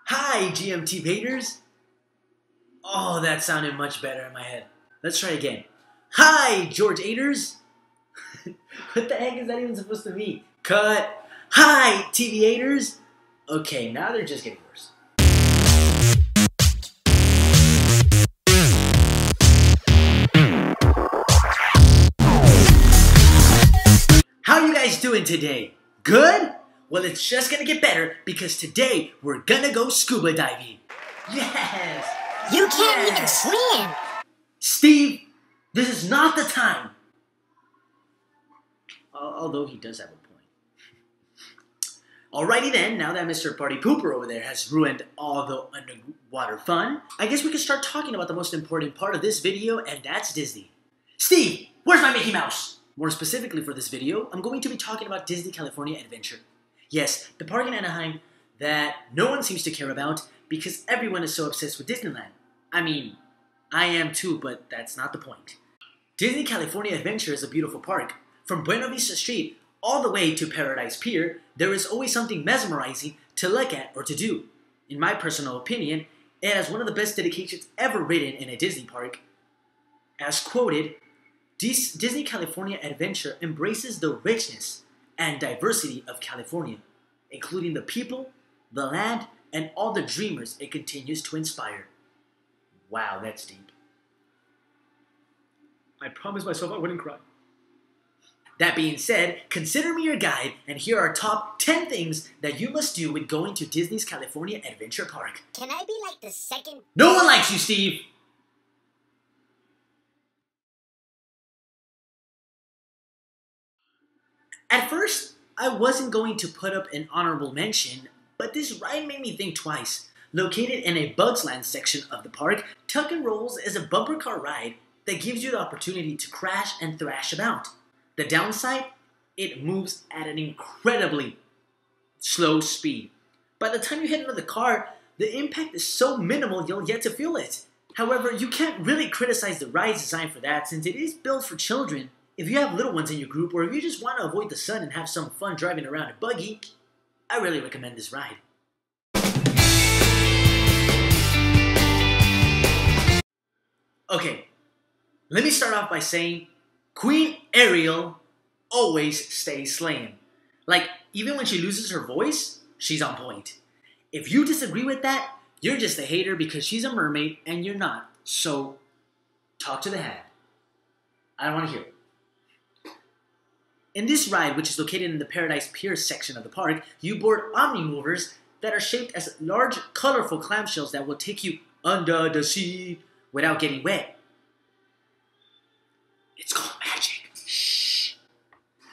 Hi, GMT Painters! Oh, that sounded much better in my head. Let's try again. Hi, George Aiders! What the heck is that even supposed to mean? Cut! Hi, TV Aiders! Okay, now they're just getting worse. How you guys doing today? Good? Well, it's just gonna get better because today we're gonna go scuba diving. Yes! You can't even swim! Steve, this is not the time. Although he does have a point. Alrighty then, now that Mr. Party Pooper over there has ruined all the underwater fun, I guess we can start talking about the most important part of this video, and that's Disney. Steve, where's my Mickey Mouse? More specifically for this video, I'm going to be talking about Disney California Adventure. Yes, the park in Anaheim that no one seems to care about because everyone is so obsessed with Disneyland. I mean, I am too, but that's not the point. Disney California Adventure is a beautiful park. From Buena Vista Street all the way to Paradise Pier, there is always something mesmerizing to look at or to do. In my personal opinion, it has one of the best dedications ever written in a Disney park. As quoted, Disney California Adventure embraces the richness and diversity of California, including the people, the land, and all the dreamers it continues to inspire. Wow, that's deep. I promised myself I wouldn't cry. That being said, consider me your guide, and here are top 10 things that you must do when going to Disney's California Adventure Park. Can I be like the second? No one likes you, Steve! At first, I wasn't going to put up an honorable mention, but this ride made me think twice. Located in a Bugs Land section of the park, Tuck and Rolls is a bumper car ride that gives you the opportunity to crash and thrash about. The downside? It moves at an incredibly slow speed. By the time you hit another car, the impact is so minimal you'll yet to feel it. However, you can't really criticize the ride's design for that since it is built for children. If you have little ones in your group, or if you just want to avoid the sun and have some fun driving around a buggy, I really recommend this ride. Okay, let me start off by saying Queen Ariel always stays slaying. Like, even when she loses her voice, she's on point. If you disagree with that, you're just a hater because she's a mermaid and you're not. So, talk to the hat. I don't want to hear it. In this ride, which is located in the Paradise Pier section of the park, you board omni-movers that are shaped as large, colorful clamshells that will take you under the sea without getting wet. It's called magic. Shh.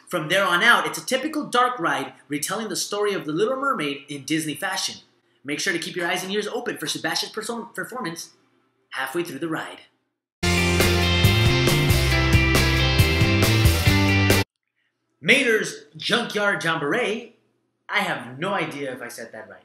From there on out, it's a typical dark ride retelling the story of the Little Mermaid in Disney fashion. Make sure to keep your eyes and ears open for Sebastian's performance halfway through the ride. Mater's Junkyard Jamboree, I have no idea if I said that right,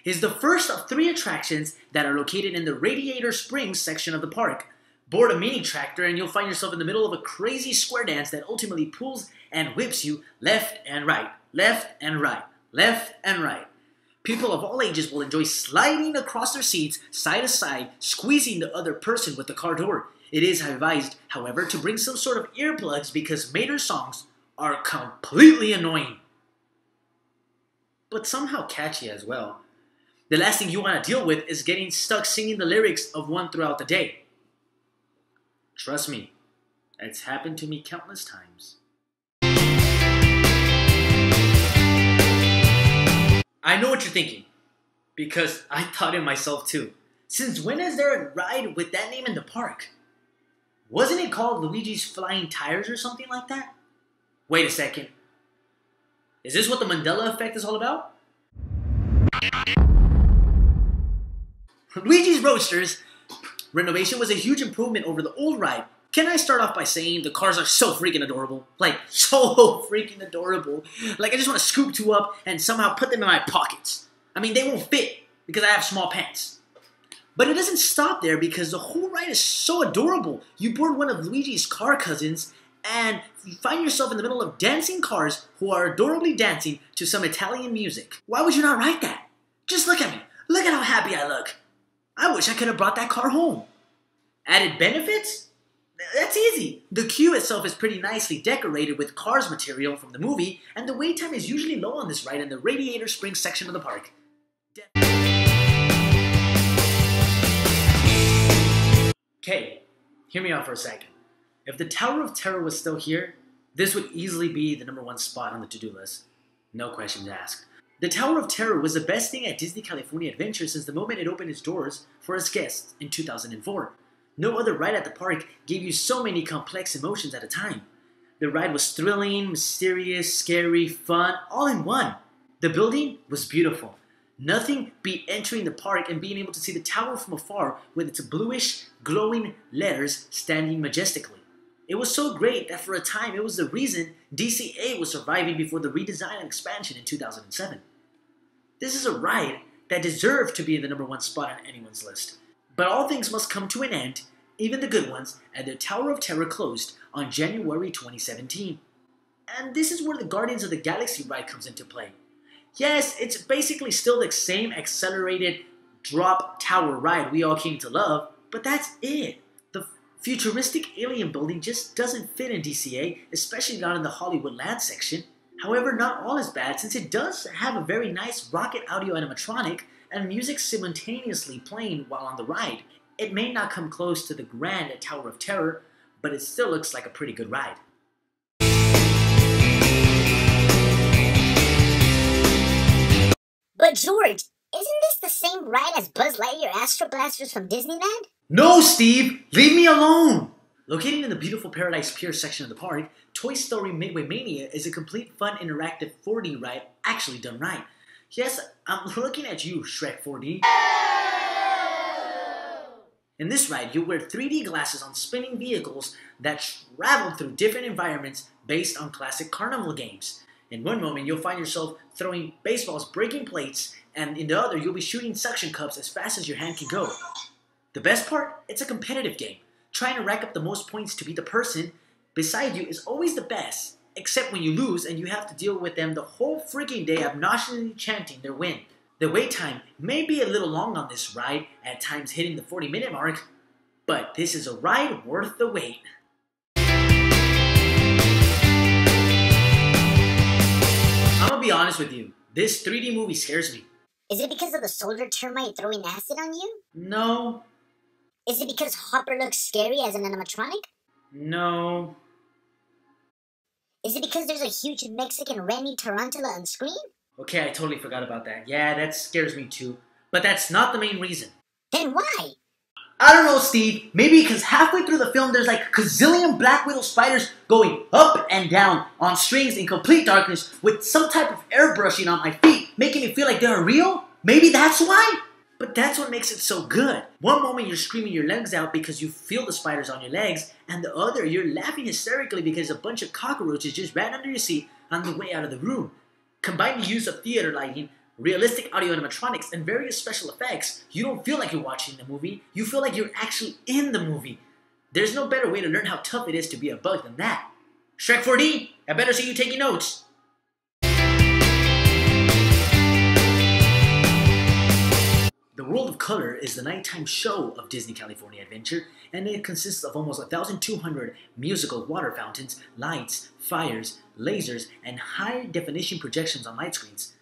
is the first of 3 attractions that are located in the Radiator Springs section of the park. Board a mini tractor and you'll find yourself in the middle of a crazy square dance that ultimately pulls and whips you left and right, left and right, left and right. People of all ages will enjoy sliding across their seats side to side, squeezing the other person with the car door. It is advised, however, to bring some sort of earplugs because Mater's songs are completely annoying, but somehow catchy as well. The last thing you want to deal with is getting stuck singing the lyrics of one throughout the day. Trust me, it's happened to me countless times. I know what you're thinking, because I thought it myself too. Since when is there a ride with that name in the park? Wasn't it called Luigis Flying Tires or something like that? Wait a second. Is this what the Mandela effect is all about? Luigi's Roadsters renovation was a huge improvement over the old ride. Can I start off by saying the cars are so freaking adorable? Like, so freaking adorable. Like, I just want to scoop 2 up and somehow put them in my pockets. I mean, they won't fit because I have small pants. But it doesn't stop there because the whole ride is so adorable. You board one of Luigi's car cousins and you find yourself in the middle of dancing cars who are adorably dancing to some Italian music. Why would you not ride that? Just look at me. Look at how happy I look. I wish I could have brought that car home. Added benefits? That's easy. The queue itself is pretty nicely decorated with Cars material from the movie, and the wait time is usually low on this ride in the Radiator Springs section of the park. Okay, hear me out for a second. If the Tower of Terror was still here, this would easily be the #1 spot on the to-do list. No questions asked. The Tower of Terror was the best thing at Disney California Adventure since the moment it opened its doors for its guests in 2004. No other ride at the park gave you so many complex emotions at a time. The ride was thrilling, mysterious, scary, fun, all in one. The building was beautiful. Nothing beat entering the park and being able to see the tower from afar with its bluish, glowing letters standing majestically. It was so great that for a time it was the reason DCA was surviving before the redesign and expansion in 2007. This is a ride that deserved to be in the #1 spot on anyone's list. But all things must come to an end, even the good ones, and the Tower of Terror closed on January 2017. And this is where the Guardians of the Galaxy ride comes into play. Yes, it's basically still the same accelerated drop tower ride we all came to love, but that's it. The futuristic alien building just doesn't fit in DCA, especially not in the Hollywood Land section. However, not all is bad since it does have a very nice rocket audio animatronic and music simultaneously playing while on the ride. It may not come close to the grand Tower of Terror, but it still looks like a pretty good ride. But George, isn't this the same ride as Buzz Lightyear Astro Blasters from Disneyland? No, Steve! Leave me alone! Located in the beautiful Paradise Pier section of the park, Toy Story Midway Mania is a complete fun interactive 4D ride actually done right. Yes, I'm looking at you, Shrek 4D. In this ride, you'll wear 3D glasses on spinning vehicles that travel through different environments based on classic carnival games. In one moment, you'll find yourself throwing baseballs, breaking plates, and in the other, you'll be shooting suction cups as fast as your hand can go. The best part? It's a competitive game. Trying to rack up the most points to beat the person beside you is always the best, except when you lose and you have to deal with them the whole freaking day obnoxiously chanting their win. The wait time may be a little long on this ride, at times hitting the 40-minute mark, but this is a ride worth the wait. I'm gonna be honest with you, this 3D movie scares me. Is it because of the soldier termite throwing acid on you? No. Is it because Hopper looks scary as an animatronic? No. Is it because there's a huge Mexican Randy tarantula on screen? Okay, I totally forgot about that. Yeah, that scares me too. But that's not the main reason. Then why? I don't know, Steve. Maybe because halfway through the film, there's like a gazillion Black Widow spiders going up and down on strings in complete darkness with some type of airbrushing on my feet, making me feel like they're real? Maybe that's why? But that's what makes it so good. One moment you're screaming your legs out because you feel the spiders on your legs, and the other you're laughing hysterically because a bunch of cockroaches just ran under your seat on the way out of the room. Combine the use of theater lighting, realistic audio animatronics, and various special effects, you don't feel like you're watching the movie, you feel like you're actually in the movie. There's no better way to learn how tough it is to be a bug than that. Shrek 4D, I better see you taking notes. The World of Color is the nighttime show of Disney California Adventure, and it consists of almost 1,200 musical water fountains, lights, fires, lasers, and high-definition projections on light screens.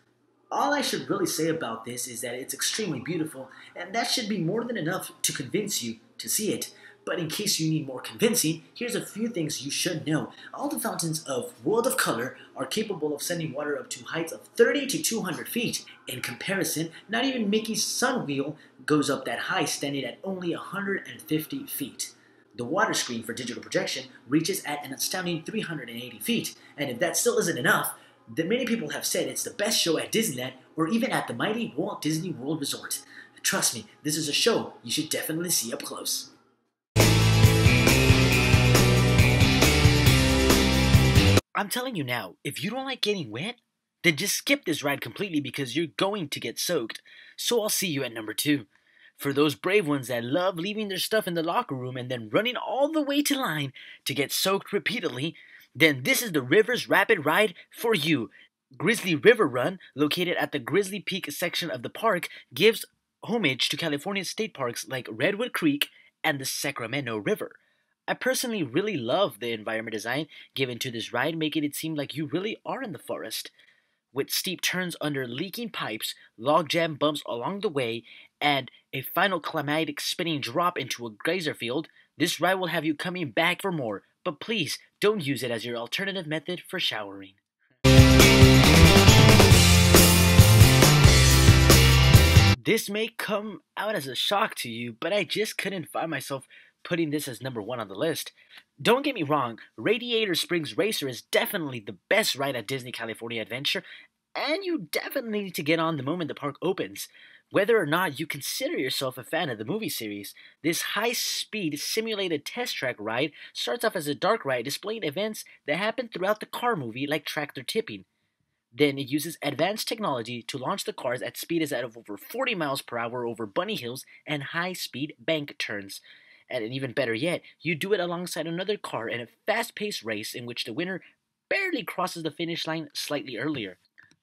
All I should really say about this is that it's extremely beautiful, and that should be more than enough to convince you to see it. But in case you need more convincing, here's a few things you should know. All the fountains of World of Color are capable of sending water up to heights of 30 to 200 feet. In comparison, not even Mickey's Sun Wheel goes up that high, standing at only 150 feet. The water screen for digital projection reaches at an astounding 380 feet, and if that still isn't enough, then many people have said it's the best show at Disneyland or even at the mighty Walt Disney World Resort. Trust me, this is a show you should definitely see up close. I'm telling you now, if you don't like getting wet, then just skip this ride completely because you're going to get soaked. So I'll see you at number 2. For those brave ones that love leaving their stuff in the locker room and then running all the way to line to get soaked repeatedly, then this is the Rivers Rapid Ride for you. Grizzly River Run, located at the Grizzly Peak section of the park, gives homage to California state parks like Redwood Creek and the Sacramento River. I personally really love the environment design given to this ride, making it seem like you really are in the forest. With steep turns under leaking pipes, logjam bumps along the way, and a final climatic spinning drop into a geyser field, this ride will have you coming back for more, but please don't use it as your alternative method for showering. This may come out as a shock to you, but I just couldn't find myself putting this as number 1 on the list. Don't get me wrong, Radiator Springs Racer is definitely the best ride at Disney California Adventure, and you definitely need to get on the moment the park opens. Whether or not you consider yourself a fan of the movie series, this high-speed simulated test track ride starts off as a dark ride displaying events that happen throughout the car movie like tractor tipping. Then it uses advanced technology to launch the cars at speeds of over 40 miles per hour over bunny hills and high-speed bank turns. And even better yet, you do it alongside another car in a fast-paced race in which the winner barely crosses the finish line slightly earlier.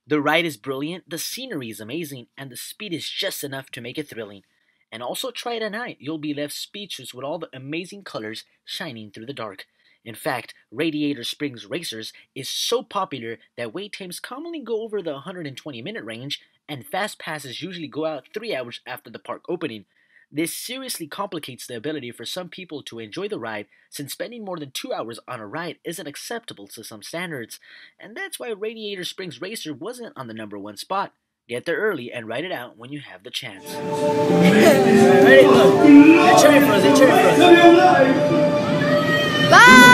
The ride is brilliant, the scenery is amazing, and the speed is just enough to make it thrilling. And also try it at night. You'll be left speechless with all the amazing colors shining through the dark. In fact, Radiator Springs Racers is so popular that wait times commonly go over the 120-minute range, and fast passes usually go out 3 hours after the park opening. This seriously complicates the ability for some people to enjoy the ride, since spending more than 2 hours on a ride isn't acceptable to some standards, and that's why Radiator Springs Racer wasn't on the number 1 spot. Get there early and ride it out when you have the chance. Ready? Look. They're cheering for us. They're cheering for us. Bye!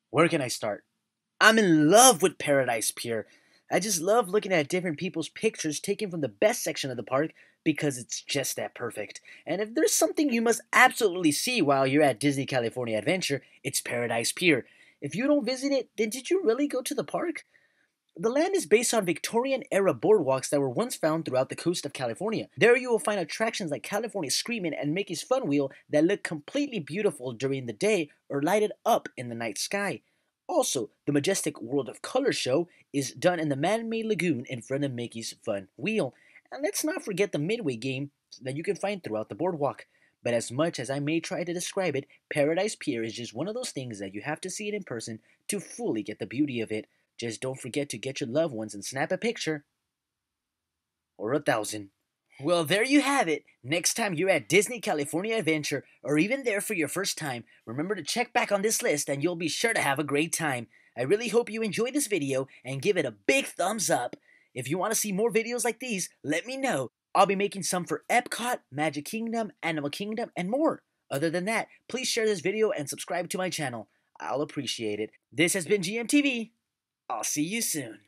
Where can I start? I'm in love with Paradise Pier. I just love looking at different people's pictures taken from the best section of the park because it's just that perfect. And if there's something you must absolutely see while you're at Disney California Adventure, it's Paradise Pier. If you don't visit it, then did you really go to the park? The land is based on Victorian-era boardwalks that were once found throughout the coast of California. There you will find attractions like California Screamin' and Mickey's Fun Wheel that look completely beautiful during the day or lighted up in the night sky. Also, the majestic World of Color show is done in the man-made lagoon in front of Mickey's Fun Wheel. And let's not forget the Midway game that you can find throughout the boardwalk. But as much as I may try to describe it, Paradise Pier is just one of those things that you have to see it in person to fully get the beauty of it. Just don't forget to get your loved ones and snap a picture. Or 1,000. Well, there you have it. Next time you're at Disney California Adventure, or even there for your first time, remember to check back on this list and you'll be sure to have a great time. I really hope you enjoyed this video and give it a big thumbs up. If you want to see more videos like these, let me know. I'll be making some for Epcot, Magic Kingdom, Animal Kingdom, and more. Other than that, please share this video and subscribe to my channel. I'll appreciate it. This has been GMTV. I'll see you soon.